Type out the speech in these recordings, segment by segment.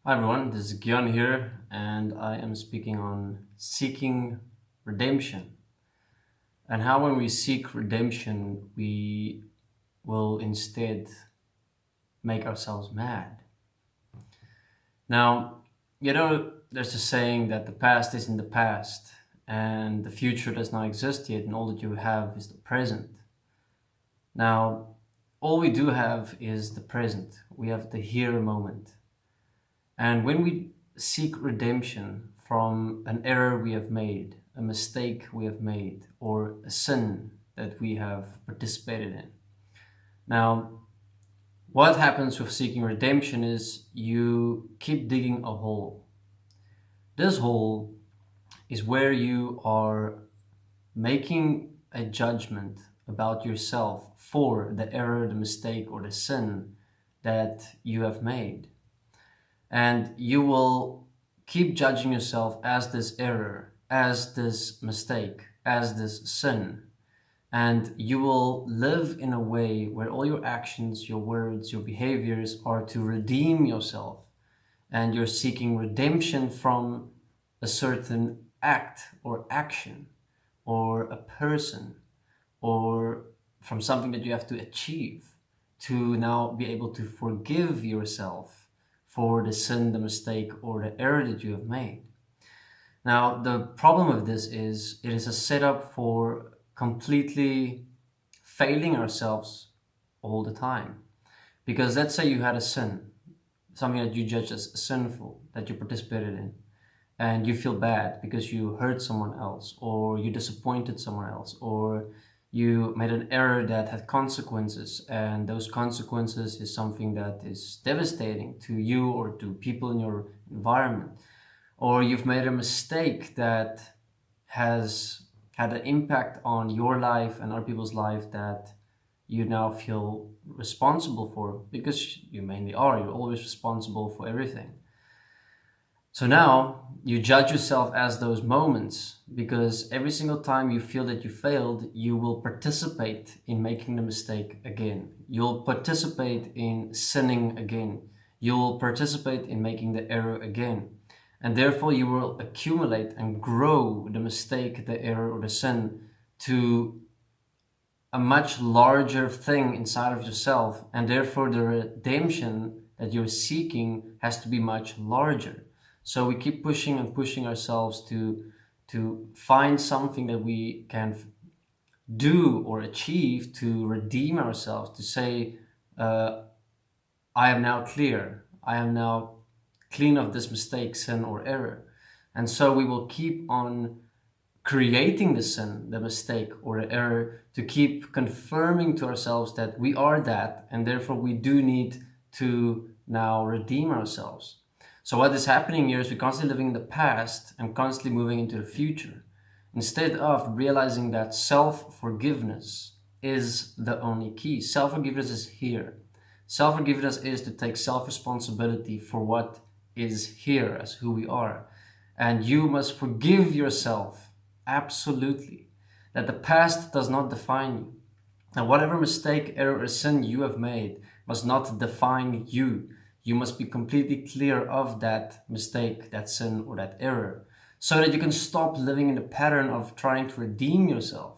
Hi everyone, this is Gyan here, and I am speaking on seeking redemption and how when we seek redemption, we will instead make ourselves mad. Now, there's a saying that the past is in the past and the future does not exist yet, and all that you have is the present. Now, all we do have is the present. We have the here moment. And when we seek redemption from an error we have made, a mistake we have made, or a sin that we have participated in. Now, what happens with seeking redemption is you keep digging a hole. This hole is where you are making a judgment about yourself for the error, the mistake, or the sin that you have made. And you will keep judging yourself as this error, as this mistake, as this sin. And you will live in a way where all your actions, your words, your behaviors are to redeem yourself. And you're seeking redemption from a certain act or action or a person or from something that you have to achieve to now be able to forgive yourself for the sin, the mistake, or the error that you have made. Now, the problem of this is it is a setup for completely failing ourselves all the time. Because let's say you had a sin, something that you judge as sinful, that you participated in, and you feel bad because you hurt someone else, or you disappointed someone else, or you made an error that had consequences, and those consequences is something that is devastating to you or to people in your environment, or you've made a mistake that has had an impact on your life and other people's life that you now feel responsible for, because you mainly are, you're always responsible for everything. So now you judge yourself as those moments, because every single time you feel that you failed, you will participate in making the mistake again. You'll participate in sinning again. You'll participate in making the error again. And therefore you will accumulate and grow the mistake, the error, or the sin to a much larger thing inside of yourself. And therefore the redemption that you're seeking has to be much larger. So we keep pushing and pushing ourselves to find something that we can do or achieve to redeem ourselves, to say, I am now clear. I am now clean of this mistake, sin, or error. And so we will keep on creating the sin, the mistake, or the error to keep confirming to ourselves that we are that, and therefore we do need to now redeem ourselves. So what is happening here is we're constantly living in the past and constantly moving into the future, instead of realizing that self-forgiveness is the only key. Self-forgiveness is here. Self-forgiveness is to take self-responsibility for what is here as who we are. And you must forgive yourself, absolutely, that the past does not define you. And whatever mistake, error, or sin you have made must not define you. You must be completely clear of that mistake, that sin, or that error, so that you can stop living in the pattern of trying to redeem yourself.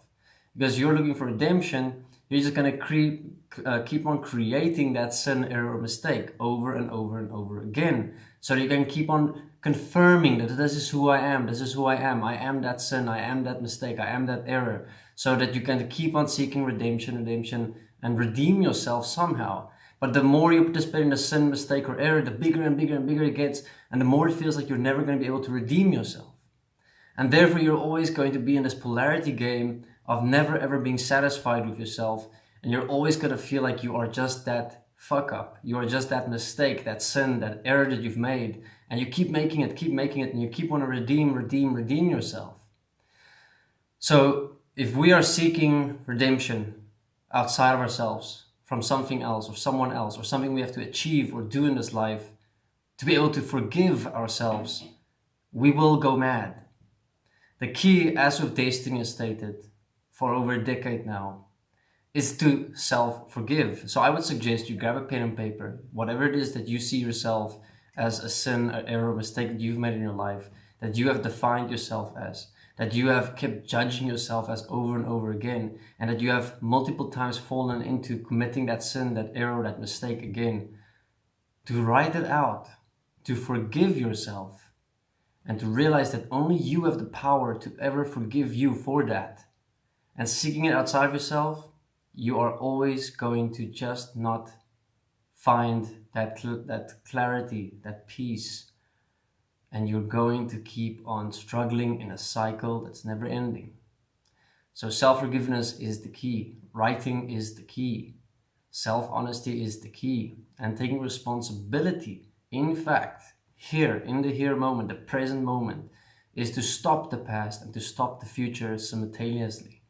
Because you're looking for redemption, you're just going to keep on creating that sin, error, or mistake over and over and over again. So that you can keep on confirming that this is who I am, this is who I am that sin, I am that mistake, I am that error. So that you can keep on seeking redemption, and redeem yourself somehow. But the more you participate in the sin, mistake, or error, the bigger and bigger and bigger it gets, and the more it feels like you're never going to be able to redeem yourself. And therefore you're always going to be in this polarity game of never ever being satisfied with yourself, and you're always going to feel like you are just that fuck up, you are just that mistake, that sin, that error that you've made, and you keep making it, and you keep wanting to redeem yourself. So if we are seeking redemption outside of ourselves, from something else or someone else, or something we have to achieve or do in this life to be able to forgive ourselves, we will go mad. The key, as with Destiny has stated for over a decade now, is to self-forgive. So I would suggest you grab a pen and paper, whatever it is that you see yourself as a sin, an error, mistake that you've made in your life, that you have defined yourself as, that you have kept judging yourself as over and over again, and that you have multiple times fallen into committing that sin, that error, that mistake again, to write it out, to forgive yourself, and to realize that only you have the power to ever forgive you for that. And seeking it outside of yourself, you are always going to just not find that clarity, that peace, and you're going to keep on struggling in a cycle that's never ending. So self-forgiveness is the key. Writing is the key. Self-honesty is the key. And taking responsibility, in fact, here, in the here moment, the present moment, is to stop the past and to stop the future simultaneously.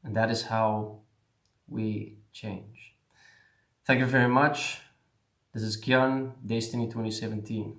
And that is how we change. Thank you very much. This is Kian, Destiny 2017.